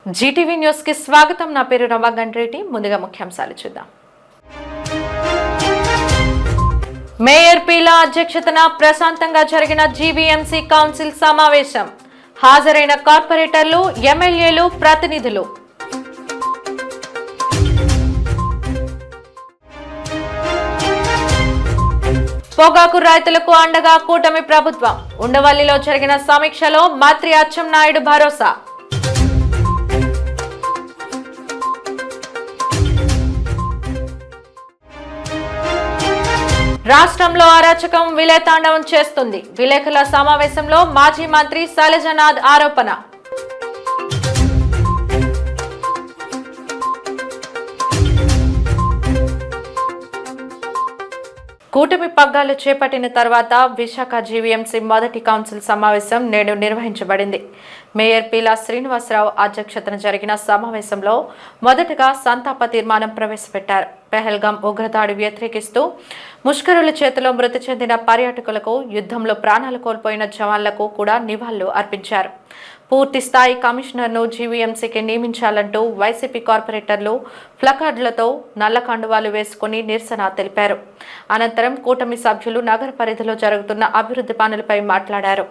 Zee TV news కి స్వాగతం. నా పేరు రమా గండ్రెడ్డి. ముందుగా ముఖ్యాంశాలు చూద్దాం. మేయర్ పీలా అధ్యక్షతన ప్రశాంతంగా జరిగిన జీవీఎంసీ కౌన్సిల్ సమావేశం. హాజరైన కార్పొరేటర్లు, ఎమ్మెల్యేలు, ప్రతినిధులు. పొగాకు రైతులకు అండగా కూటమి ప్రభుత్వం. ఉండవల్లిలో జరిగిన సమీక్షలో మంత్రి అచ్చెన్నాయుడు భరోసా. రాష్ట్రంలో అరాచకం విలేతాండవం చేస్తుంది. విలేకరుల సమావేశంలో మాజీ మంత్రి శైలజనాథ్ ఆరోపణ. కూటమి పగ్గాలు చేపట్టిన తర్వాత విశాఖ జీవీఎంసీ మొదటి కౌన్సిల్ సమావేశం నేడు నిర్వహించబడింది. మేయర్ పీలా శ్రీనివాసరావు అధ్యక్షతన జరిగిన సమావేశంలో మొదటగా సంతాప తీర్మానం ప్రవేశపెట్టారు. పెహల్గాం ఉగ్రదాడి వ్యతిరేకిస్తూ ముష్కరుల చేతిలో మృతి చెందిన పర్యాటకులకు, యుద్ధంలో ప్రాణాలు కోల్పోయిన జవాన్లకు కూడా నివాళులు అర్పించారు. పూర్తి స్థాయి కమిషనర్ను జీవీఎంసీకి నియమించాలంటూ వైసీపీ కార్పొరేటర్లు ప్లకార్డులతో నల్ల కండువాలు వేసుకుని నిరసన తెలిపారు. అనంతరం కూటమి సభ్యులు నగర పరిధిలో జరుగుతున్న అభివృద్ధి పనులపై మాట్లాడారు.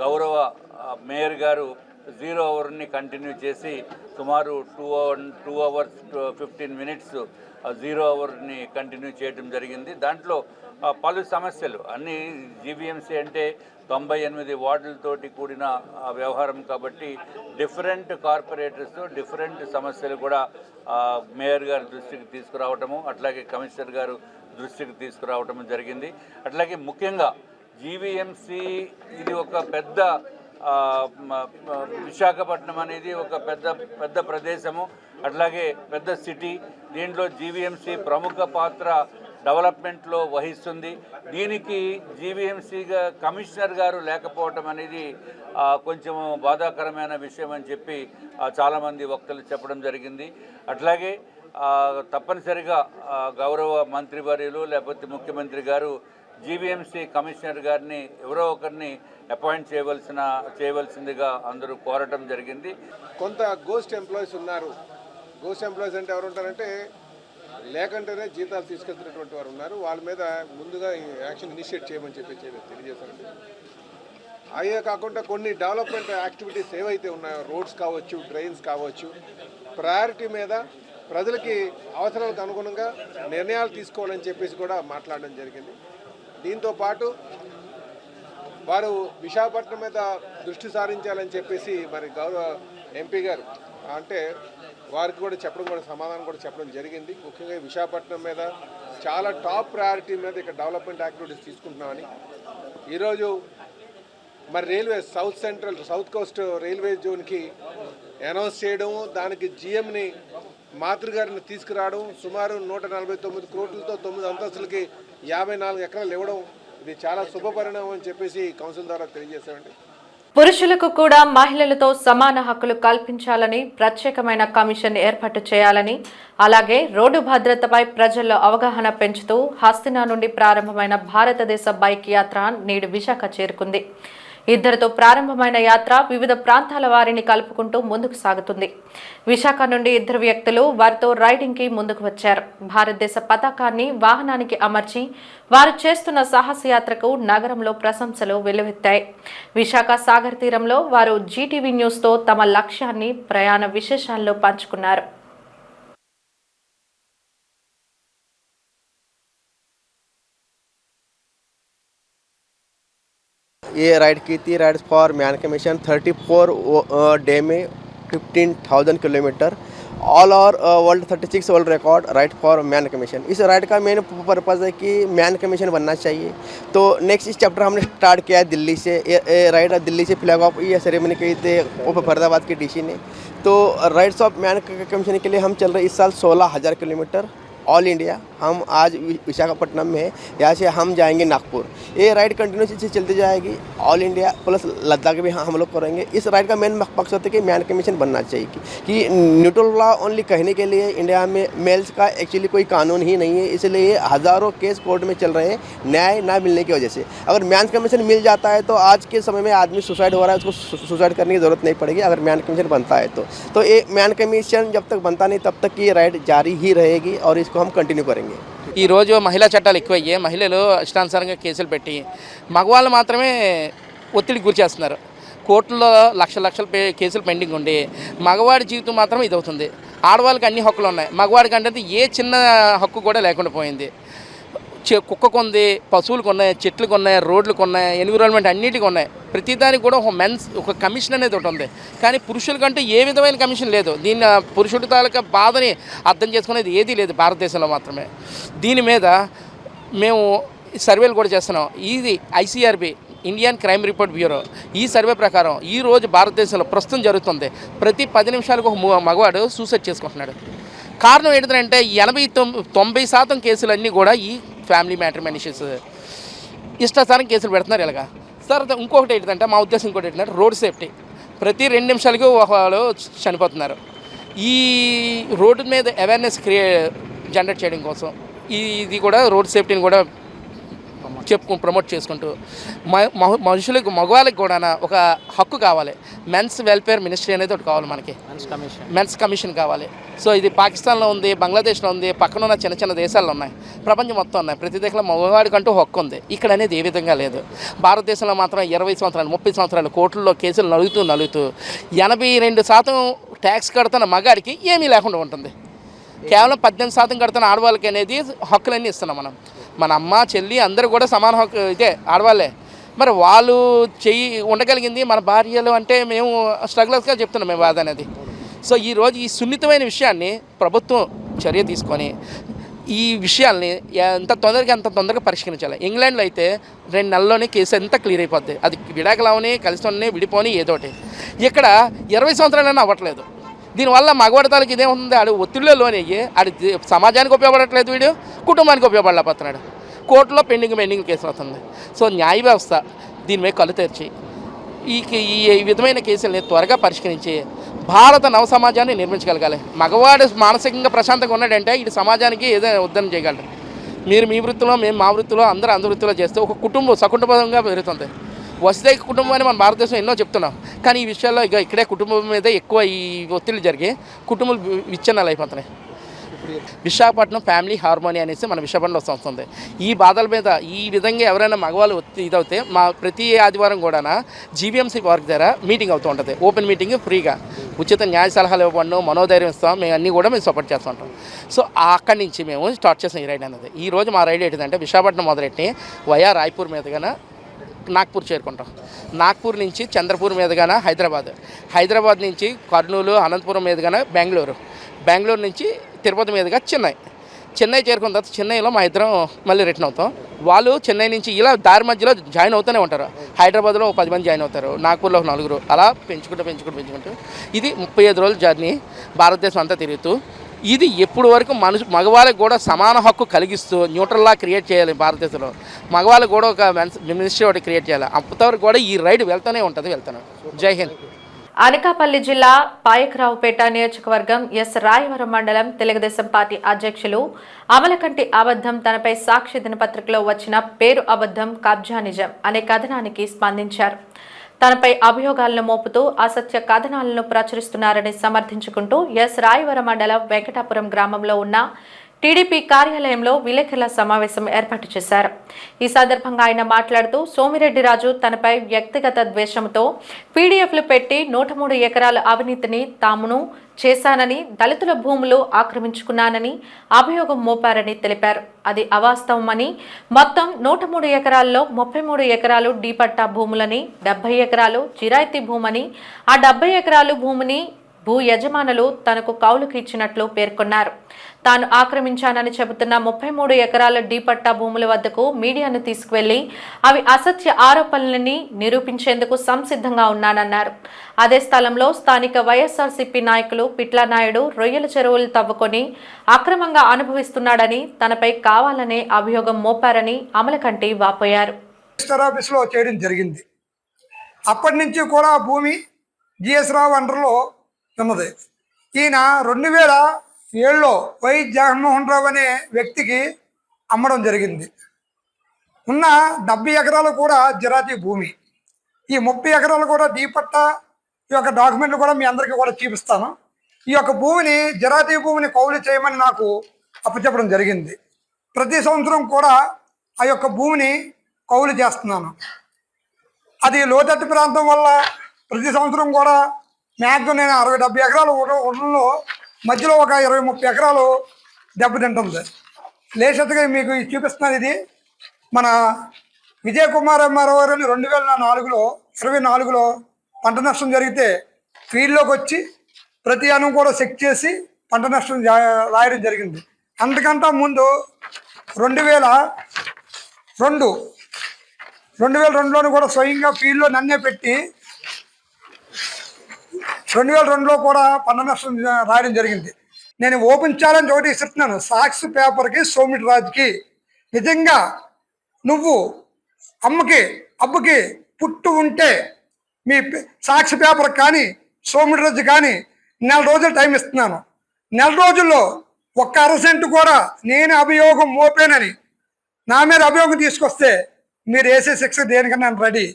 గౌరవ మేయర్ గారు 0 అవర్ని కంటిన్యూ చేసి సుమారు 2 అవర్స్ 15 మినిట్స్ 0 అవర్ని కంటిన్యూ చేయడం జరిగింది. దాంట్లో పలు సమస్యలు అన్ని జీవీఎంసీ అంటే 98 వార్డులతోటి కూడిన వ్యవహారం కాబట్టి డిఫరెంట్ కార్పొరేటర్స్ డిఫరెంట్ సమస్యలు కూడా మేయర్ గారి దృష్టికి తీసుకురావటము, అట్లాగే కమిషనర్ గారు దృష్టికి తీసుకురావటం జరిగింది. అట్లాగే ముఖ్యంగా జీవీఎంసీ ఇది ఒక పెద్ద విశాఖపట్నం అనేది ఒక పెద్ద ప్రదేశము, అట్లాగే పెద్ద సిటీ. దీంట్లో జీవీఎంసీ ప్రముఖ పాత్ర డెవలప్మెంట్లో వహిస్తుంది. దీనికి జీవీఎంసీగా కమిషనర్ గారు లేకపోవటం అనేది కొంచెం బాధాకరమైన విషయం అని చెప్పి చాలామంది వక్తలు చెప్పడం జరిగింది. అట్లాగే తప్పనిసరిగా గౌరవ మంత్రివర్యులు లేకపోతే ముఖ్యమంత్రి గారు జీవీఎంసీ కమిషనర్ గారిని ఎవరో ఒకరిని అపాయింట్ చేయవలసిందిగా అందరూ కోరటం జరిగింది. కొంత గోస్ట్ ఎంప్లాయీస్ ఉన్నారు. గోస్ట్ ఎంప్లాయీస్ అంటే ఎవరు ఉంటారంటే లేకంటేనే జీతాలు తీసుకెళ్తున్నటువంటి వారు ఉన్నారు. వాళ్ళ మీద ముందుగా యాక్షన్ ఇనిషియేట్ చేయమని చెప్పి తెలియజేశారండి. అయ్యే కాకుండా కొన్ని డెవలప్మెంట్ యాక్టివిటీస్ ఏవైతే ఉన్నాయో, రోడ్స్ కావచ్చు, డ్రైన్స్ కావచ్చు, ప్రయారిటీ మీద ప్రజలకి అవసరాలకు అనుగుణంగా నిర్ణయాలు తీసుకోవాలని చెప్పేసి కూడా మాట్లాడడం జరిగింది. దీంతోపాటు వారు విశాఖపట్నం మీద దృష్టి సారించాలని చెప్పేసి మరి గౌరవ ఎంపీ గారు అంటే వారికి కూడా చెప్పడం కూడా సమాధానం కూడా చెప్పడం జరిగింది. ముఖ్యంగా విశాఖపట్నం మీద చాలా టాప్ ప్రయారిటీ మీద ఇక్కడ డెవలప్మెంట్ యాక్టివిటీస్ తీసుకుంటున్నామని ఈరోజు మరి రైల్వే సౌత్ కోస్ట్ రైల్వే జోన్కి అనౌన్స్ చేయడం, దానికి జీఎంని మాతృగారిని తీసుకురావడం, సుమారు 149 కోట్లతో 9 అంతస్తులకి 54 ఎకరాలు ఇవ్వడం, ఇది చాలా శుభపరిణామం అని చెప్పేసి కౌన్సిల్ ద్వారా తెలియజేశామండి. పురుషులకు కూడా మహిళలతో సమాన హక్కులు కల్పించాలని, ప్రత్యేకమైన కమిషన్ ఏర్పాటు చేయాలని, అలాగే రోడ్డు భద్రతపై ప్రజల్లో అవగాహన పెంచుతూ హస్తినా నుండి ప్రారంభమైన భారతదేశ బైక్ యాత్ర నేడు విశాఖ చేరుకుంది. ఇద్దరితో ప్రారంభమైన యాత్ర వివిధ ప్రాంతాల వారిని కలుపుకుంటూ ముందుకు సాగుతుంది. విశాఖ నుండి 2 వ్యక్తులు వారితో రైడింగ్ కి ముందుకు వచ్చారు. భారతదేశ పతాకాన్ని వాహనానికి అమర్చి వారు చేస్తున్న సాహసయాత్రకు నగరంలో ప్రశంసలు వెల్లువెత్తాయి. విశాఖ సాగర్ తీరంలో వారు జీటీవీ న్యూస్ తో తమ లక్ష్యాన్ని, ప్రయాణ విశేషాల్లో పంచుకున్నారు. ये राइड की थी rides for man commission 34 day में 15,000 kilometre all over world 36 world record ride for man commission. इस राइड का मेन पर्पज़ है कि मैन कमीशन बनना चाहिए। तो नेक्स्ट इस चैप्टर हमने स्टार्ट किया है दिल्ली से। ये राइड दिल्ली से फ्लैग ऑफ ये सेरेमनी की थी फरीदाबाद के डीसी ने। तो राइड्स ऑफ मैन कमीशन के लिए हम चल रहे इस साल 16,000 किलोमीटर ऑल इंडिया। हम आज विशाखापट्टनम में, यहाँ से हम जाएंगे नागपुर। ये राइड कंटिन्यूस से चलती जाएगी, ऑल इंडिया प्लस लद्दाख भी हम लोग करेंगे। इस राइड का मेन मकसद है कि मैन कमीशन बनना चाहिए कि न्यूट्रल लॉ ओनली कहने के लिए इंडिया में मेल्स का एक्चुअली कोई कानून ही नहीं है, इसलिए हज़ारों केस कोर्ट में चल रहे हैं न्याय ना मिलने की वजह से। अगर मैन कमीशन मिल जाता है तो आज के समय में आदमी सुसाइड हो रहा है, उसको सुसाइड करने की ज़रूरत नहीं पड़ेगी अगर मैन कमीशन बनता है तो ये मैन कमीशन जब तक बनता नहीं तब तक ये राइड जारी ही रहेगी और इसको हम कंटिन्यू करेंगे। ఈరోజు మహిళా చట్టాలు ఎక్కువయ్యాయి, మహిళలు ఇష్టానుసారంగా కేసులు పెట్టి మగవాళ్ళు మాత్రమే ఒత్తిడికి గురి చేస్తున్నారు. కోర్టులో లక్షల కేసులు పెండింగ్ ఉండి మగవాడి జీవితం మాత్రం ఇదవుతుంది. ఆడవాళ్ళకి అన్ని హక్కులు ఉన్నాయి, మగవాడికి అంటే ఏ చిన్న హక్కు కూడా లేకుండా పోయింది. కుక్కకు ఉంది, పశువులకు ఉన్నాయి, చెట్లకు ఉన్నాయి, రోడ్లకు ఉన్నాయి, ఎన్విరాన్మెంట్ అన్నిటికీ ఉన్నాయి. ప్రతిదానికి కూడా ఒక కమిషన్ అనేది ఒకటి ఉంది. కానీ పురుషులకంటూ ఏ విధమైన కమిషన్ లేదు. దీన్ని పురుషుడి తాలూకా బాధని అర్థం చేసుకునేది ఏదీ లేదు భారతదేశంలో మాత్రమే. దీని మీద మేము సర్వేలు కూడా చేస్తున్నాం. ఇది ఐసీఆర్బి, ఇండియన్ క్రైమ్ రిపోర్ట్ బ్యూరో, ఈ సర్వే ప్రకారం ఈరోజు భారతదేశంలో ప్రస్తుతం జరుగుతుంది ప్రతి 10 నిమిషాలకు ఒక మగవాడు సూసైడ్ చేసుకుంటున్నాడు. కారణం ఏంటంటే 80-90% కేసులన్నీ కూడా ఈ ఫ్యామిలీ మ్యాట్రిమోనీ ఇష్యూస్, ఇష్టాసారం కేసులు పెడుతున్నారు ఇలాగా. తర్వాత ఇంకొకటి ఏంటంటే మా ఉద్దేశం ఇంకోటి ఏంటంటే రోడ్ సేఫ్టీ. ప్రతి 2 నిమిషాలకి వాళ్ళు చనిపోతున్నారు. ఈ రోడ్డు మీద అవేర్నెస్ జనరేట్ చేయడం కోసం ఇది కూడా రోడ్ సేఫ్టీని కూడా ప్రమోట్ చేసుకుంటూ మనుషులకు మగవాళ్ళకి కూడా ఒక హక్కు కావాలి. మెన్స్ వెల్ఫేర్ మినిస్ట్రీ అనేది ఒకటి కావాలి మనకి, మెన్స్ కమిషన్ కావాలి. సో ఇది పాకిస్తాన్లో ఉంది, బంగ్లాదేశ్లో ఉంది, పక్కన ఉన్న చిన్న దేశాల్లో ఉన్నాయి, ప్రపంచం మొత్తం ఉన్నాయి. ప్రతి దేశంలో మగవాడికంటూ హక్కు ఉంది. ఇక్కడ అనేది ఏ విధంగా లేదు. భారతదేశంలో మాత్రం 20 సంవత్సరాలు 30 సంవత్సరాలు కోర్టుల్లో కేసులు నలుగుతూ 82% ట్యాక్స్ కడుతున్న మగాడికి ఏమీ లేకుండా ఉంటుంది. కేవలం 18% కడుతున్న ఆడవాళ్ళకి అనేది హక్కులన్నీ ఇస్తున్నాం మనం. మన అమ్మ చెల్లి అందరూ కూడా సమాన హక్కు ఇదే ఆడవాళ్ళే. మరి వాళ్ళు ఉండగలిగింది మన భార్యలు అంటే మేము స్ట్రగులర్స్గా చెప్తున్నాం మేము బాధ అనేది. సో ఈరోజు ఈ సున్నితమైన విషయాన్ని ప్రభుత్వం చర్య తీసుకొని ఈ విషయాల్ని అంత తొందరగా పరిష్కరించాలి. ఇంగ్లాండ్లో అయితే 2 నెలల్లోనే కేసు అంతా క్లియర్ అయిపోద్ది. అది విడాకులవని కలిసి విడిపోని ఏదోటి. ఇక్కడ 20 సంవత్సరాలైనా అవ్వట్లేదు. దీనివల్ల మగవాడి తాలూకు ఇదేముంది, ఆడు ఒత్తిడిలో లోనయ్యి ఆడు సమాజానికి ఉపయోగపడట్లేదు, వీడు కుటుంబానికి ఉపయోగపడలేకపోతున్నాడు. కోర్టులో పెండింగ్ కేసులు వస్తుంది. సో న్యాయ వ్యవస్థ దీని మీద కళ్ళు తెరిచి ఈ విధమైన కేసుల్ని త్వరగా పరిష్కరించి భారత నవ సమాజాన్ని నిర్మించగలగాలి. మగవాడు మానసికంగా ప్రశాంతంగా ఉన్నాడంటే ఇది సమాజానికి ఏదైనా ఉద్ధరణ చేయగలరు. మీరు మీ వృత్తిలో, మేము మా వృత్తిలో, అందరూ వృత్తిలో చేస్తే ఒక కుటుంబం సకుటుంబంగా పెరుగుతుంది. వసుదైక కుటుంబాన్ని మన భారతదేశం ఎన్నో చెప్తున్నాం, కానీ ఈ విషయాల్లో ఇక్కడే కుటుంబం మీద ఎక్కువ ఈ ఒత్తిడి జరిగి కుటుంబాలు విచ్ఛిన్నాలు అయిపోతున్నాయి. విశాఖపట్నం ఫ్యామిలీ హార్మోనీ అనేసి మన విశాఖపట్నంలో వస్తుంది. ఈ బాధల మీద ఈ విధంగా ఎవరైనా మగవాళ్ళు ఇదవుతే మా ప్రతి ఆదివారం కూడా జీవీఎంసీ పార్క్ దగ్గర మీటింగ్ అవుతూ ఉంటుంది. ఓపెన్ మీటింగ్ ఫ్రీగా ఉచిత న్యాయ సలహాలు ఇవ్వబడను, మనోధైర్యం ఇస్తాం, మేము అన్నీ కూడా మేము సపోర్ట్ చేస్తూ ఉంటాం. సో అక్కడి నుంచి మేము స్టార్ట్ చేసాం ఈ రైడ్ అనేది. ఈరోజు మా రైడ్ ఏంటంటే విశాఖపట్నం మొదలెట్టి వయా రాయ్పూర్ మీదుగా నాగ్పూర్ చేరుకుంటాం. నాగ్పూర్ నుంచి చంద్రపూర్ మీదుగా హైదరాబాద్ నుంచి కర్నూలు, అనంతపురం మీదుగా బెంగళూరు నుంచి తిరుపతి మీదుగా చెన్నై చేరుకున్న తర్వాత చెన్నైలో మా ఇద్దరం మళ్ళీ రిటర్న్ అవుతాం. వాళ్ళు చెన్నై నుంచి ఇలా దారి మధ్యలో జాయిన్ అవుతూనే ఉంటారు. హైదరాబాద్లో 10 మంది జాయిన్ అవుతారు, నాగ్పూర్లో 4, అలా పెంచుకుంటూ ఇది 35 రోజుల జర్నీ భారతదేశం అంతా తిరుగుతూ ఇది ఎప్పుడు వరకు మగవాళ్ళకి కూడా సమాన హక్కు కలిగిస్తూ న్యూట్రల్ లా క్రియేట్ చేయాలి. భారతదేశంలో మగవాళ్ళకి కూడా ఒక మినిస్ట్రీ ఒకటి క్రియేట్ చేయాలి. అంతవరకు కూడా ఈ రైడ్ వెళ్తూనే ఉంటుంది. జై హింద్. అనకాపల్లి జిల్లా పాయకరావుపేట నియోజకవర్గం ఎస్ రాయవరం మండలం తెలుగుదేశం పార్టీ అధ్యక్షులు అమలకంటి అబద్ధం తనపై సాక్షి దినపత్రికలో వచ్చిన పేరు అబద్ధం కబ్జా నిజం అనే కథనానికి స్పందించారు. తనపై అభియోగాలను మోపుతూ అసత్య కథనాలను ప్రచురిస్తున్నారని సమర్థించుకుంటూ ఎస్ రాయవరం మండలం వెంకటాపురం గ్రామంలో ఉన్న టీడీపీ కార్యాలయంలో విలేకరుల సమావేశం ఏర్పాటు చేశారు. ఈ సందర్భంగా ఆయన మాట్లాడుతూ సోమిరెడ్డి రాజు తనపై వ్యక్తిగత ద్వేషంతో పీడీఎఫ్లు పెట్టి 103 ఎకరాల అవినీతిని తామును చేశానని, దళితుల భూములు ఆక్రమించుకున్నానని అభియోగం మోపారని తెలిపారు. అది అవాస్తవమని, మొత్తం 103 ఎకరాల్లో 33 ఎకరాలు డీపట్టా భూములని, 70 ఎకరాలు జిరాయితీ భూమని, ఆ 70 ఎకరాలు భూమిని భూ యజమానులు తనకు కౌలుకు ఇచ్చినట్లు పేర్కొన్నారు. తాను ఆక్రమించానని చెబుతున్న 33 ఎకరాల డీ పట్టా భూముల వద్దకు మీడియాను తీసుకువెళ్లి అవి అసత్య ఆరోపణలని నిరూపించేందుకు సంసిద్ధంగా ఉన్నానన్నారు. అదే స్థలంలో స్థానిక వైఎస్ఆర్సీపీ నాయకులు పిట్ల నాయుడు రొయ్యల చెరువులు తవ్వుకొని అక్రమంగా అనుభవిస్తున్నాడని, తనపై కావాలనే అభియోగం మోపారని అమలకంటి వాపోయారు. ఆఫీసులో చేయడం జరిగింది. అప్పటి నుంచి కూడా భూమి జిఎస్ రావు అండర్లో ఉన్నది. ఈయన 2007లో వై జగన్మోహన్ రావు అనే వ్యక్తికి అమ్మడం జరిగింది. ఉన్న 70 ఎకరాలు కూడా జిరాతీ భూమి. ఈ 30 ఎకరాలు కూడా డీపట్టా ఈ యొక్క డాక్యుమెంట్లు కూడా మీ అందరికీ కూడా చూపిస్తాను. ఈ యొక్క భూమిని జిరాతీ భూమిని కౌలు చేయమని నాకు అప్పచెప్పడం జరిగింది. ప్రతి సంవత్సరం కూడా ఆ యొక్క భూమిని కౌలు చేస్తున్నాను. అది లోతట్టు ప్రాంతం వల్ల ప్రతి సంవత్సరం కూడా మ్యాక్సిమం నేను 60-70 ఎకరాలు ఉండడంలో మధ్యలో ఒక 20-30 ఎకరాలు దెబ్బతింటుంది. లేచట్టుగా మీకు చూపిస్తున్నాను. ఇది మన విజయ్ కుమార్ ఎంఆర్ఓ గారిని 2024లో పంట నష్టం జరిగితే ఫీల్డ్లోకి వచ్చి ప్రతి అణువు కూడా చెక్ చేసి పంట నష్టం రాయడం జరిగింది. అంతకంటే ముందు 2002లోని కూడా స్వయంగా ఫీల్డ్లో నన్నే పెట్టి 2002లో కూడా పంట నష్టం రాయడం జరిగింది. నేను ఓపెన్ ఛాలెంజ్ ఒకటి ఇస్తున్నాను సాక్షి పేపర్కి, సోమిటి రాజుకి. నిజంగా నువ్వు అబ్బకి పుట్టు ఉంటే మీ సాక్షి పేపర్ కానీ సోమిటి రాజు కానీ 4 రోజులు టైం ఇస్తున్నాను. 4 రోజుల్లో 1% కూడా నేను అభియోగం మోపేనని నా మీద అభియోగం తీసుకొస్తే మీరు వేసే శిక్ష దేనికన్నా రెడీ.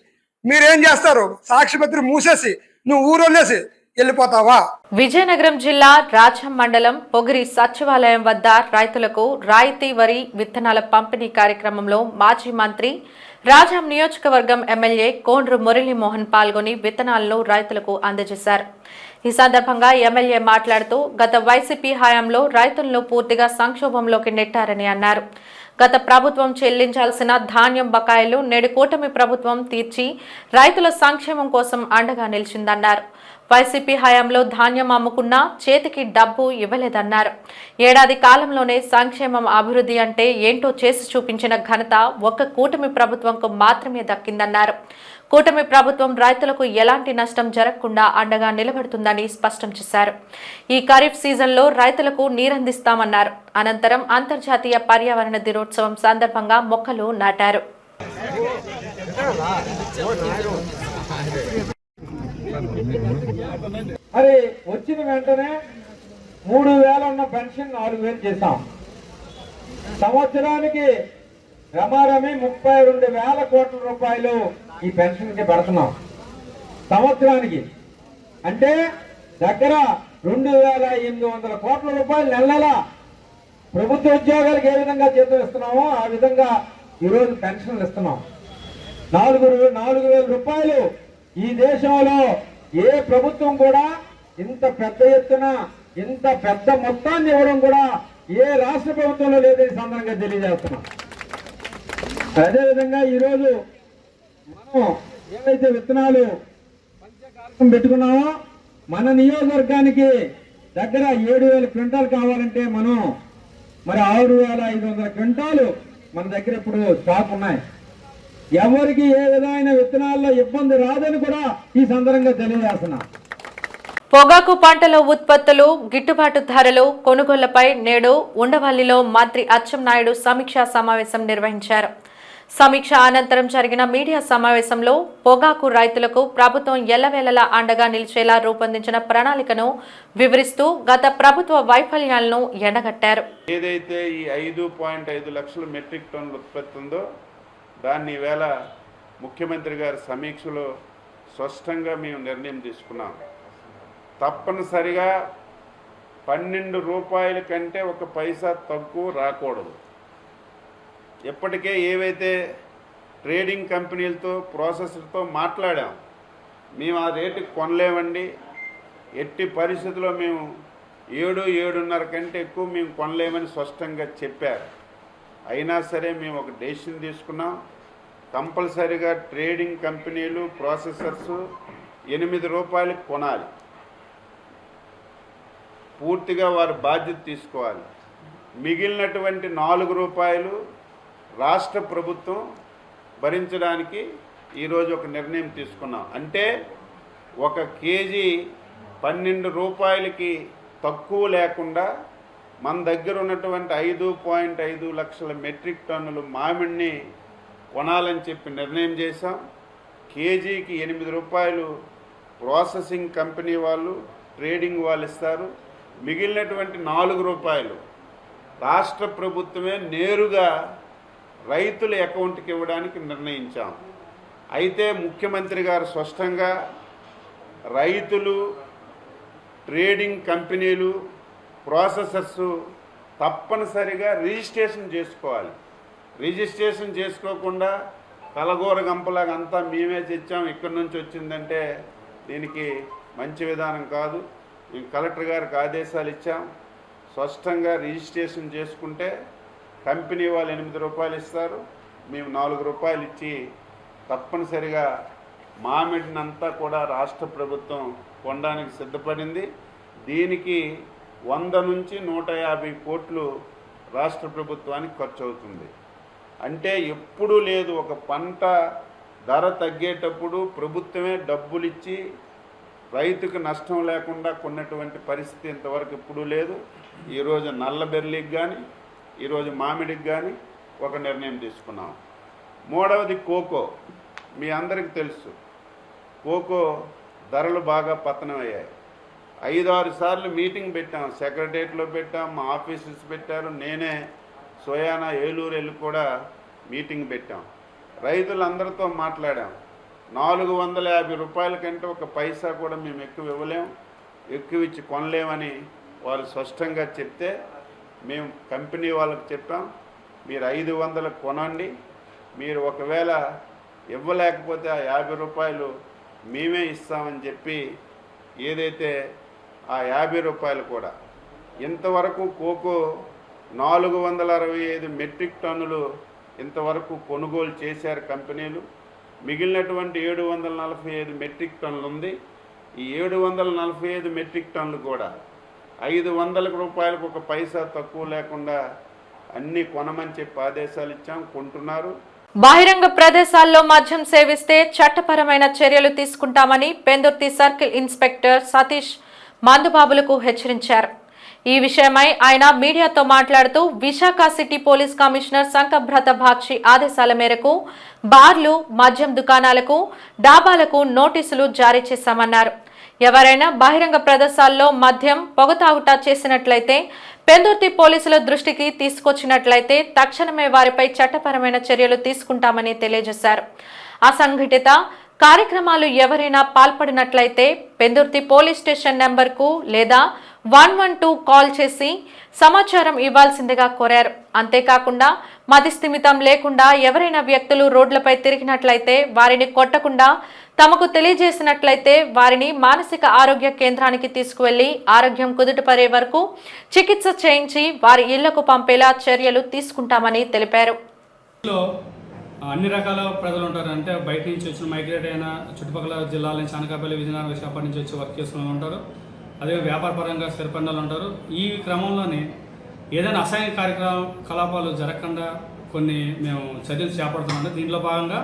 మీరేం చేస్తారు? సాక్షిపత్రి మూసేసి నువ్వు ఊరొల్లేసి వెళ్ళిపోతావా? విజయనగరం జిల్లా రాజం మండలం పొగిరి సచివాలయం వద్ద రైతులకు రాయితీ వరి విత్తనాల పంపిణీ కార్యక్రమంలో మాజీ మంత్రి రాజం నియోజకవర్గం ఎమ్మెల్యే కోండ్రు మురళీమోహన్ పాల్గొని విత్తనాలను రైతులకు అందజేశారు. ఈ సందర్భంగా ఎమ్మెల్యే మాట్లాడుతూ గత వైసీపీ హయాంలో రైతులను పూర్తిగా సంక్షోభంలోకి నెట్టారని అన్నారు. గత ప్రభుత్వం చెల్లించాల్సిన ధాన్యం బకాయిలు నేడు కూటమి ప్రభుత్వం తీర్చి రైతుల సంక్షేమం కోసం అండగా నిలిచిందన్నారు. వైసీపీ హయాంలో ధాన్యం అమ్ముకున్నా చేతికి డబ్బు ఇవ్వలేదన్నారు. ఏడాది కాలంలోనే సంక్షేమం, అభివృద్ధి అంటే ఏంటో చేసి చూపించిన ఘనత ఒక్క కూటమి ప్రభుత్వంకు మాత్రమే దక్కిందన్నారు. కూటమి ప్రభుత్వం రైతులకు ఎలాంటి నష్టం జరగకుండా అండగా నిలబడుతుందని స్పష్టం చేశారు. ఈ ఖరీఫ్ సీజన్లో రైతులకు నీరందిస్తామన్నారు. అనంతరం అంతర్జాతీయ పర్యావరణ దినోత్సవం సందర్భంగా మొక్కలు నాటారు. మరి వచ్చిన వెంటనే 3000 ఉన్న పెన్షన్ 4000 చేశాం. సంవత్సరానికి రమారమి 32,000 కోట్ల రూపాయలు ఈ పెన్షన్ కి పెడుతున్నాం. సంవత్సరానికి అంటే దగ్గర 2,800 కోట్ల రూపాయలు నెల ప్రభుత్వ ఉద్యోగాలకు ఏ విధంగా జీతం ఇస్తున్నామో ఆ విధంగా ఈరోజు పెన్షన్లు ఇస్తున్నాం. 4,000 రూపాయలు ఈ దేశంలో ఏ ప్రభుత్వం కూడా ఇంత పెద్ద ఎత్తున ఇంత పెద్ద మొత్తాన్ని ఇవ్వడం కూడా ఏ రాష్ట్ర ప్రభుత్వంలో లేదని సందర్భంగా తెలియజేస్తున్నాం. అదేవిధంగా ఈరోజు మనం ఏవైతే విత్తనాలు పంచకారకం పెట్టుకున్నామో మన నియోజకవర్గానికి దగ్గర 7,000 క్వింటాలు కావాలంటే మనం మరి 6,500 క్వింటాలు మన దగ్గర ఇప్పుడు స్టాక్ ఉన్నాయి. ఎవరికి ఏ విధమైన విత్తనాల్లో ఇబ్బంది రాదని కూడా ఈ సందర్భంగా తెలియజేస్తున్నా. పొగాకు పంటల ఉత్పత్తులు, గిట్టుబాటు ధరలు, కొనుగోళ్లపై నేడు ఉండవల్లిలో మంత్రి అచ్చెన్నాయుడు సమీక్షా సమావేశం నిర్వహించారు. సమీక్ష అనంతరం జరిగిన మీడియా సమావేశంలో పొగాకు రైతులకు ప్రభుత్వం ఎల్లవేళలా అండగా నిలిచేలా రూపొందించిన ప్రణాళికను వివరిస్తూ గత ప్రభుత్వ వైఫల్యాలను ఎండగట్టారు. ఏదైతే ఈ 5.5 లక్షల మెట్రిక్ టన్నుల ఉత్పత్తి ఉందో దాన్ని ఈవేళ ముఖ్యమంత్రి గారి సమీక్షలో స్పష్టంగా మేము నిర్ణయం తీసుకున్నాం. తప్పనిసరిగా 12 రూపాయల కంటే ఒక పైసా తక్కువ రాకూడదు. ఇప్పటికే ఏవైతే ట్రేడింగ్ కంపెనీలతో ప్రాసెసర్తో మాట్లాడాం, మేము ఆ రేటుకి కొనలేమండి, ఎట్టి పరిస్థితుల్లో మేము 7-7.5 కంటే ఎక్కువ మేము కొనలేమని స్పష్టంగా చెప్పారు. అయినా సరే మేము ఒక డెసిషన్ తీసుకున్నాం. కంపల్సరీగా ట్రేడింగ్ కంపెనీలు ప్రాసెసర్స్ 8 రూపాయలకు కొనాలి, పూర్తిగా వారు బాధ్యత తీసుకోవాలి. మిగిలినటువంటి 4 రూపాయలు రాష్ట్ర ప్రభుత్వం భరించడానికి ఈరోజు ఒక నిర్ణయం తీసుకున్నాం. అంటే 1 కేజీ 12 రూపాయలకి తక్కువ లేకుండా మన దగ్గర ఉన్నటువంటి 5.5 లక్షల మెట్రిక్ టన్నులు మామిడిని కొనాలని చెప్పి నిర్ణయం చేశాం. కేజీకి 8 రూపాయలు ప్రాసెసింగ్ కంపెనీ వాళ్ళు, ట్రేడింగ్ వాళ్ళు ఇస్తారు. మిగిలినటువంటి 4 రూపాయలు రాష్ట్ర ప్రభుత్వమే నేరుగా రైతుల అకౌంట్కి ఇవ్వడానికి నిర్ణయించాం. అయితే ముఖ్యమంత్రి గారు స్పష్టంగా రైతులు, ట్రేడింగ్ కంపెనీలు, ప్రాసెసర్స్ తప్పనిసరిగా రిజిస్ట్రేషన్ చేసుకోవాలి. రిజిస్ట్రేషన్ చేసుకోకుండా కలగూర గంపలాగా అంతా మేమే తెచ్చాం, ఇక్కడి నుంచి వచ్చిందంటే దీనికి మంచి విధానం కాదు. మేము కలెక్టర్ గారికి ఆదేశాలు ఇచ్చాం. స్పష్టంగా రిజిస్ట్రేషన్ చేసుకుంటే కంపెనీ వాళ్ళు 8 రూపాయలు ఇస్తారు, మేము 4 రూపాయలు ఇచ్చి తప్పనిసరిగా మామిడినంతా కూడా రాష్ట్ర ప్రభుత్వం కొనడానికి సిద్ధపడింది. దీనికి 100 నుంచి 150 కోట్లు రాష్ట్ర ప్రభుత్వానికి ఖర్చు అవుతుంది. అంటే ఎప్పుడూ లేదు, ఒక పంట ధర తగ్గేటప్పుడు ప్రభుత్వమే డబ్బులు ఇచ్చి రైతుకు నష్టం లేకుండా కొన్నటువంటి పరిస్థితి ఇంతవరకు ఎప్పుడూ లేదు. ఈరోజు నల్ల బెర్లీకి కానీ, ఈరోజు మామిడికి కానీ ఒక నిర్ణయం తీసుకున్నాం. 3వది కోకో. మీ అందరికీ తెలుసు, కోకో ధరలు బాగా పతనమయ్యాయి. 5-6 సార్లు మీటింగ్ పెట్టాం, సెక్రటరియట్లో పెట్టాం, మా ఆఫీసర్స్ పెట్టారు, నేనే సోయానా ఏలూరు వెళ్ళి కూడా మీటింగ్ పెట్టాం. రైతులందరితో మాట్లాడాం. 450 రూపాయల కంటే ఒక పైసా కూడా మేము ఎక్కువ ఇవ్వలేం, ఎక్కువ ఇచ్చి కొనలేమని వాళ్ళు స్పష్టంగా చెప్తే మేము కంపెనీ వాళ్ళకి చెప్పాం, మీరు 500 కొనండి, మీరు ఒకవేళ ఇవ్వలేకపోతే ఆ 50 రూపాయలు మేమే ఇస్తామని చెప్పి ఏదైతే ఆ 50 రూపాయలు కూడా ఇంతవరకు కోకో 465 మెట్రిక్ టన్నులు ఇంతవరకు కొనుగోలు చేశారు కంపెనీలు. మిగిలినటువంటి 745 మెట్రిక్ టన్నులు ఉంది. ఈ 745 మెట్రిక్ టన్నులు కూడా 500 రూపాయలకు ఒక పైసా తక్కువ లేకుండా అన్నీ కొనమని చెప్పి ఆదేశాలు ఇచ్చాం, కొంటున్నారు. బహిరంగ ప్రదేశాల్లో మద్యం సేవిస్తే చట్టపరమైన చర్యలు తీసుకుంటామని పెందుర్తి సర్కిల్ ఇన్స్పెక్టర్ సతీష్ మందుబాబులకు హెచ్చరించారు. ఈ విషయమై ఆయన మీడియాతో మాట్లాడుతూ Visakha city police commissioner Shankhabrata Bakshi ఆదేశాల మేరకు బార్లు, మద్యం దుకాణాలకు, డాబాలకు నోటీసులు జారీ చేశామన్నారు. ఎవరైనా బహిరంగ ప్రదేశాల్లో మద్యం, పొగతాగుట చేసినట్లయితే పెందుర్తి పోలీసుల దృష్టికి తీసుకొచ్చినట్లయితే తక్షణమే వారిపై చట్టపరమైన చర్యలు తీసుకుంటామని తెలియజేశారు. అసంఘటిత కార్యక్రమాలు ఎవరైనా పాల్పడినట్లయితే పెందుర్తి పోలీస్ స్టేషన్ నెంబర్కు లేదా 112 కాల్ చేసి సమాచారం ఇవ్వాల్సిందిగా కోరారు. అంతేకాకుండా మతిస్థిమితం లేకుండా ఎవరైనా వ్యక్తులు రోడ్లపై తిరిగినట్లయితే వారిని కొట్టకుండా తమకు తెలియజేసినట్లయితే వారిని మానసిక ఆరోగ్య కేంద్రానికి తీసుకువెళ్లి ఆరోగ్యం కుదుటపడే వరకు చికిత్స చేయించి వారి ఇళ్లకు పంపేలా చర్యలు తీసుకుంటామని తెలిపారు. అన్ని రకాల ప్రజలు ఉంటారు. అంటే బయట నుంచి వచ్చిన మైగ్రేట్ అయిన చుట్టుపక్కల జిల్లాల నుంచి అనకాపల్లి, విజయనగరం, విశాఖపట్నం నుంచి వచ్చి వర్క్ చేసుకుని ఉంటారు. అదే వ్యాపారపరంగా స్థిరపడిన వాళ్ళు ఉంటారు. ఈ క్రమంలోనే ఏదైనా అసహ్య కార్యకలాపాలు జరగకుండా కొన్ని మేము చర్యలు చేపడుతున్నాం. దీంట్లో భాగంగా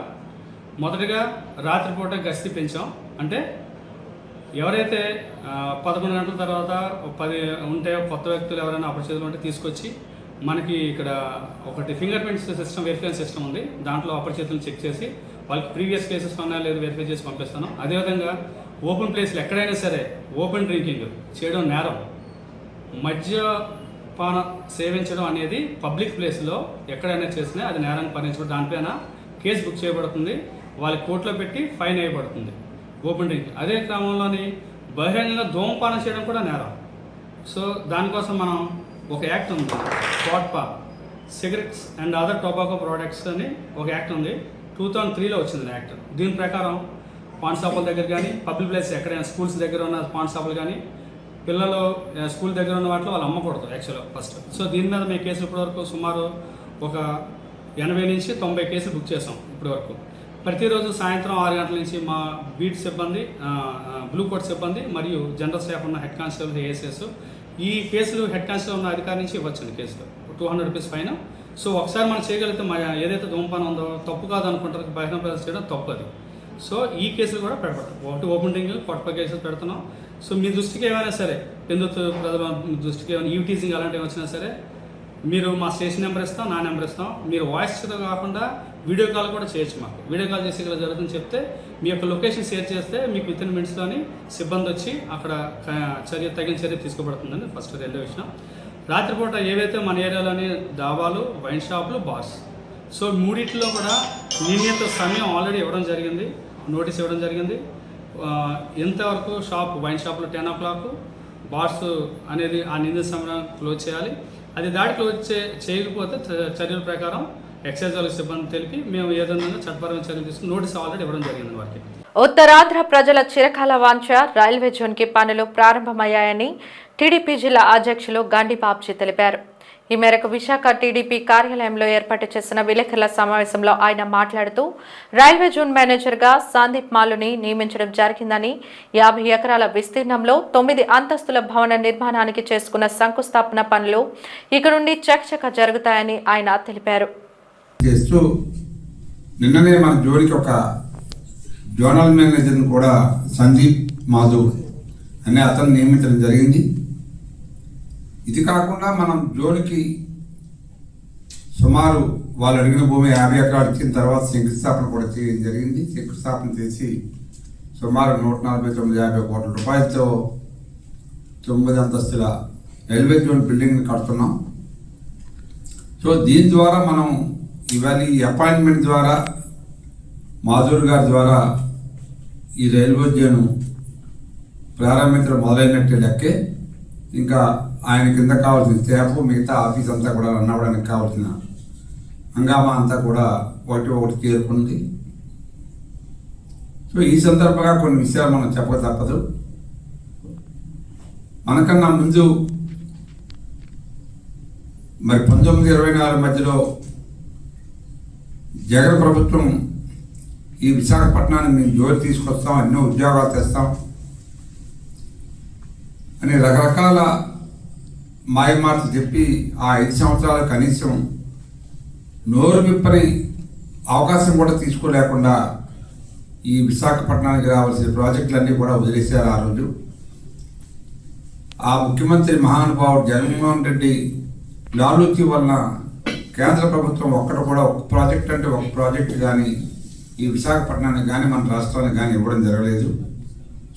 మొదటిగా రాత్రిపూట గస్తీ పెంచాం. అంటే ఎవరైతే 11 గంటల తర్వాత 10 ఉంటే కొత్త వ్యక్తులు ఎవరైనా అపరిచితులు ఉంటే తీసుకొచ్చి మనకి ఇక్కడ ఒకటి finger prints system, verification system ఉంది. దాంట్లో అపరిచితులను చెక్ చేసి వాళ్ళకి ప్రీవియస్ కేసెస్ ఉన్నాయో లేదో వెరిఫై చేసి పంపిస్తాను. అదేవిధంగా ఓపెన్ ప్లేస్లు ఎక్కడైనా సరే ఓపెన్ డ్రింకింగ్ చేయడం నేరం. మద్యపాన సేవించడం అనేది పబ్లిక్ ప్లేస్లో ఎక్కడైనా చేసినా అది నేరాన్ని పరిగణించడం. దానిపైన కేసు బుక్ చేయబడుతుంది, వాళ్ళకి కోర్టులో పెట్టి ఫైన్ వేయబడుతుంది. Open drink. అదే క్రమంలోని బహిరంగంగా ధూమపానం చేయడం కూడా నేరం. సో దానికోసం మనం ఒక యాక్ట్ ఉంది, స్పాట్పా, cigarettes and other tobacco products అని ఒక యాక్ట్ ఉంది. 2003లో వచ్చింది యాక్ట్. దీని ప్రకారం పాన్ షాపుల దగ్గర కానీ, పబ్లిక్ ప్లేస్ ఎక్కడైనా స్కూల్స్ దగ్గర ఉన్న పాన్ షాపులు కానీ, పిల్లలు స్కూల్ దగ్గర ఉన్న వాటిలో వాళ్ళు అమ్మకూడదు యాక్చువల్గా ఫస్ట్. సో దీని మీద మేము కేసులు ఇప్పటివరకు సుమారు ఒక 80 నుంచి 90 కేసులు బుక్ చేసాం ఇప్పటివరకు. ప్రతిరోజు సాయంత్రం 6 గంటల నుంచి మా బీట్ సిబ్బంది, బ్లూ కోట్ సిబ్బంది మరియు జనరల్ స్టాఫ్ ఉన్న హెడ్ కానిస్టేబుల్, ఏఎస్ఎస్ ఈ కేసులు హెడ్ కానిస్టేబుల్ ఉన్న అధికారి నుంచి ఇవ్వచ్చండి కేసులు 200 రూపీస్ ఫైన్. సో ఒకసారి మనం చేయగలిగితే ఏదైతే ధూమపానం ఉందో తప్పు కాదు అనుకుంటారో బహిరంగ ప్రదర్శన చేయడం తప్పు అది. సో ఈ కేసులు కూడా పెడతాం. ఒకటి ఓపెన్ డ్రింకింగ్ 45 కేసులు పెడుతున్నాం. సో మీ దృష్టికి ఏమైనా సరే హిందుత్వ ప్రజల దృష్టికి ఏమైనా ఈవిటీజింగ్ అలాంటివి వచ్చినా సరే మీరు మా స్టేషన్ నెంబర్ ఇస్తాం, నా నెంబర్ ఇస్తాం. మీరు వాయిస్తో కాకుండా వీడియో కాల్ కూడా చేయొచ్చు. మాకు వీడియో కాల్ చేసి ఇక్కడ జరుగుతుందని చెప్తే మీ యొక్క లొకేషన్ షేర్ చేస్తే మీకు విత్ ఇన్ మినిట్స్లోని సిబ్బంది వచ్చి అక్కడ తగిన చర్య తీసుకోబడుతుందండి. ఫస్ట్ రెండో విషయం, రాత్రిపూట ఏవైతే మన ఏరియాలోని డాబాలు, వైన్ షాపులు, బార్స్, సో మూడింటిలో కూడా నిర్ణీత సమయం ఆల్రెడీ ఇవ్వడం జరిగింది, నోటీస్ ఇవ్వడం జరిగింది. ఎంతవరకు వైన్ షాపులు 10 o'clock, బార్స్ అనేది ఆ నిర్ణీత సమయం క్లోజ్ చేయాలి. అది దాడి క్లోజ్ చేయకపోతే చర్యల ప్రకారం ఎక్సైజ్ వాళ్ళ సిబ్బంది తెలిపి మేము ఏదైనా చట్టపరమైన చర్యలు తీసుకుని నోటీస్ ఆల్రెడీ ఇవ్వడం జరిగింది వారికి. ఉత్తరాంధ్ర ప్రజల చిరకాల వాంఛ రైల్వే జోన్కి పనులు ప్రారంభమయ్యాయని టీడీపీ జిల్లా అధ్యక్షులు గండి బాబ్జీ తెలిపారు. ఈ మేరకు విశాఖ టీడీపీ కార్యాలయంలో ఏర్పాటు చేసిన విలేకరుల సమావేశంలో ఆయన మాట్లాడుతూ రైల్వే జోన్ మేనేజర్గా సందీప్ మాలుని నియమించడం జరిగిందని, 50 ఎకరాల విస్తీర్ణంలో 9 అంతస్తుల భవన నిర్మాణానికి చేసుకున్న శంకుస్థాపన పనులు ఇక నుండి చకచక జరుగుతాయని ఆయన తెలిపారు. నిన్ననే మన జోడికి ఒక జోనల్ మేనేజర్ని కూడా సందీప్ మాధవ్ అనే అతను నియమించడం జరిగింది. ఇది కాకుండా మనం జోన్కి సుమారు వాళ్ళు అడిగిన భూమి 50 ఎకరాలు ఇచ్చిన తర్వాత శంకుస్థాపన కూడా చేయడం జరిగింది. శంకుస్థాపన చేసి సుమారు 149.50 కోట్ల రూపాయలతో 9 అంతస్తుల రైల్వే జోన్ బిల్డింగ్ని కడుతున్నాం. సో దీని ద్వారా మనం ఇవాళ ఈ అపాయింట్మెంట్ ద్వారా మాధుర్ గారి ద్వారా ఈ రైల్వే జోన్ ప్రారంభించడం మొదలైనట్టే లెక్కే. ఇంకా ఆయన కింద కావాల్సిన స్టాఫ్, మిగతా ఆఫీస్ అంతా కూడా రన్ అవ్వడానికి కావాల్సిన హంగామా అంతా కూడా ఒకటి చేరుకుంది. సో ఈ సందర్భంగా కొన్ని విషయాలు మనం చెప్పక తప్పదు. మనకన్నా ముందు మరి 1924 మధ్యలో జగన్ ప్రభుత్వం ఈ విశాఖపట్నాన్ని మేము జోలి తీసుకొస్తాం, ఎన్నో ఉద్యోగాలు తెస్తాం అని రకరకాల మాయమాటలు చెప్పి ఆ 5 సంవత్సరాలు కనీసం నోరు విప్పని అవకాశం కూడా తీసుకోలేకుండా ఈ విశాఖపట్నానికి రావాల్సిన ప్రాజెక్టులన్నీ కూడా వదిలేశారు. ఆ రోజు ఆ ముఖ్యమంత్రి మహానుభావుడు జగన్మోహన్ రెడ్డి లాలూచి వలన కేంద్ర ప్రభుత్వం ఒక్క ప్రాజెక్ట్ అంటే ఒక ప్రాజెక్టు కానీ ఈ విశాఖపట్నానికి కానీ మన రాష్ట్రానికి కానీ ఇవ్వడం జరగలేదు.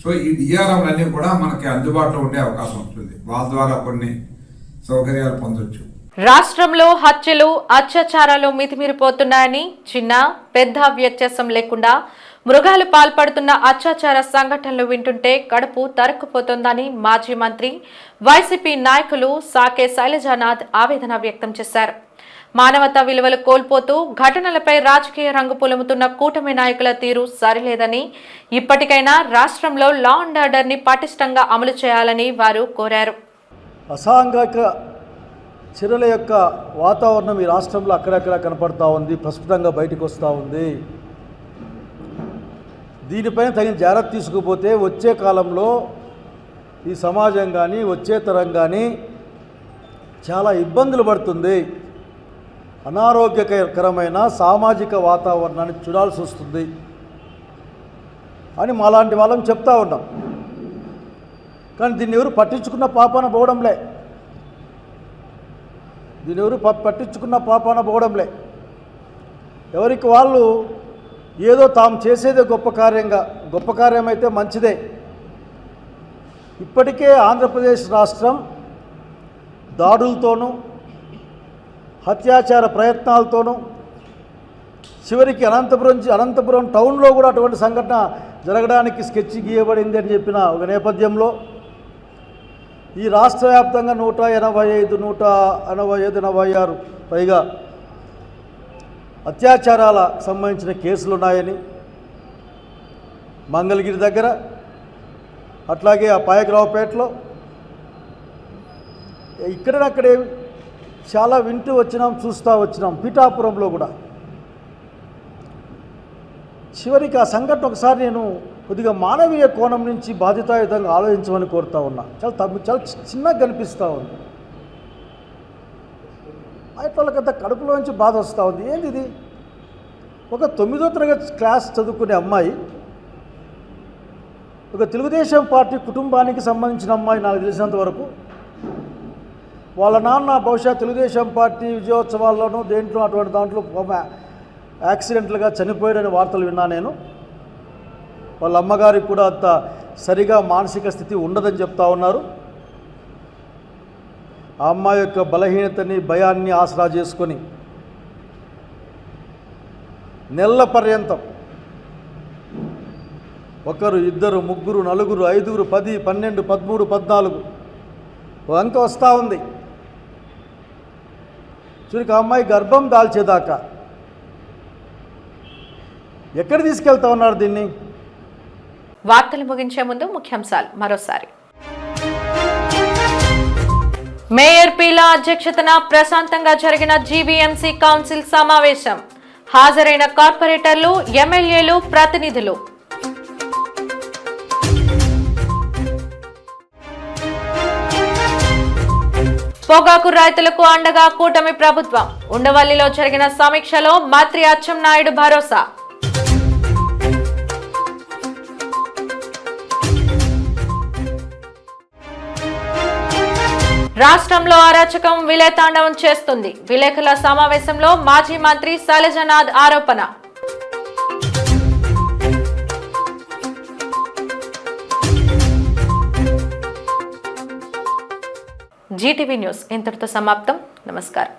సో ఈ డిఆర్ఎంలన్నీ కూడా మనకి అందుబాటులో ఉండే అవకాశం ఉంటుంది. వాళ్ళ ద్వారా కొన్ని సౌకర్యాలు పొందొచ్చు. రాష్ట్రంలో హత్యలు, అత్యాచారాలు మితిమీరిపోతున్నాయని, చిన్న పెద్ద వ్యత్యాసం లేకుండా మృగాలు పాల్పడుతున్న అత్యాచార సంఘటనలు వింటుంటే కడుపు తరుక్కుపోతోందని మాజీ మంత్రి, వైసీపీ నాయకులు సాకే శైలజానాథ్ ఆవేదన వ్యక్తం చేశారు. మానవతా విలువలు కోల్పోతూ ఘటనలపై రాజకీయ రంగు పులుముతున్న కూటమి నాయకుల తీరు సరిలేదని, ఇప్పటికైనా రాష్ట్రంలో లా అండ్ ఆర్డర్ ని పటిష్టంగా అమలు చేయాలని వారు కోరారు. అసాంఘిక చర్యల యొక్క వాతావరణం ఈ రాష్ట్రంలో అక్కడక్కడ కనపడతా ఉంది, ప్రస్ఫుటంగా బయటకు వస్తూ ఉంది. దీనిపైన తగిన జాగ్రత్త తీసుకుపోతే వచ్చే కాలంలో ఈ సమాజం కానీ వచ్చే తరం కానీ చాలా ఇబ్బందులు పడుతుంది, అనారోగ్యకరమైన సామాజిక వాతావరణాన్ని చూడాల్సి వస్తుంది అని మాలాంటి వాళ్ళని చెప్తా ఉన్నాం. కానీ దీన్ని ఎవరు పట్టించుకున్న పాపాన పోవడంలే. ఎవరికి వాళ్ళు ఏదో తాము చేసేదే గొప్ప కార్యమైతే మంచిదే. ఇప్పటికే ఆంధ్రప్రదేశ్ రాష్ట్రం దాడులతోనూ హత్యాచార ప్రయత్నాలతోనూ చివరికి అనంతపురం టౌన్లో కూడా అటువంటి సంఘటన జరగడానికి స్కెచ్ గీయబడింది అని చెప్పిన ఒక నేపథ్యంలో ఈ రాష్ట్ర వ్యాప్తంగా 186 పైగా అత్యాచారాలకు సంబంధించిన కేసులు ఉన్నాయని, మంగళగిరి దగ్గర అట్లాగే ఆ పాయకరావుపేటలో ఇక్కడక్కడే చాలా చూస్తూ వచ్చినాం. పిఠాపురంలో కూడా చివరికి ఆ సంఘటన ఒకసారి నేను కొద్దిగా మానవీయ కోణం నుంచి బాధ్యతాయుతంగా ఆలోచించమని కోరుతా ఉన్నా. చాలా చిన్నగా కనిపిస్తూ ఉంది. వాళ్ళకంత కడుపులోంచి బాధ వస్తూ ఉంది. ఏంది ఇది? ఒక 9వ తరగతి క్లాస్ చదువుకునే అమ్మాయి, ఒక తెలుగుదేశం పార్టీ కుటుంబానికి సంబంధించిన అమ్మాయి, నాకు తెలిసినంత వరకు వాళ్ళ నాన్న బహుశా తెలుగుదేశం పార్టీ విజయోత్సవాల్లోనూ దేంట్లో అటువంటి దాంట్లో యాక్సిడెంట్లుగా చనిపోయాడనే వార్తలు విన్నా నేను. వాళ్ళ అమ్మగారికి కూడా అంత సరిగా మానసిక స్థితి ఉండదని చెప్తా ఉన్నారు. ఆ అమ్మాయి యొక్క బలహీనతని, భయాన్ని ఆసరా చేసుకొని నెలల పర్యంతం 1, 2, 3, 4, 5, 10, 12, 13, 14 అంక వస్తూ ఉంది. చూడక ఆ అమ్మాయి గర్భం దాల్చేదాకా ఎక్కడ తీసుకెళ్తా ఉన్నారు దీన్ని? వార్తలు ముగించే ముందు ముఖ్యాంశాలు మరోసారి. మేయర్ పీలా అధ్యక్షతన ప్రశాంతంగా జరిగిన జీవీఎంసీ కౌన్సిల్ సమావేశం. హాజరైన కార్పొరేటర్లు, ఎమ్మెల్యేలు, ప్రతినిధులు. పొగాకు రైతులకు అండగా కూటమి ప్రభుత్వం. ఉండవల్లిలో జరిగిన సమీక్షలో మంత్రి అచ్చెన్నాయుడు భరోసా. రాష్ట్రంలో అరాచకం విలేతాండవం చేస్తుంది. విలేకరుల సమావేశంలో మాజీ మంత్రి శైలజనాథ్ ఆరోపణ. జీటీవీ న్యూస్ ఇంతటితో సమాప్తం. నమస్కారం.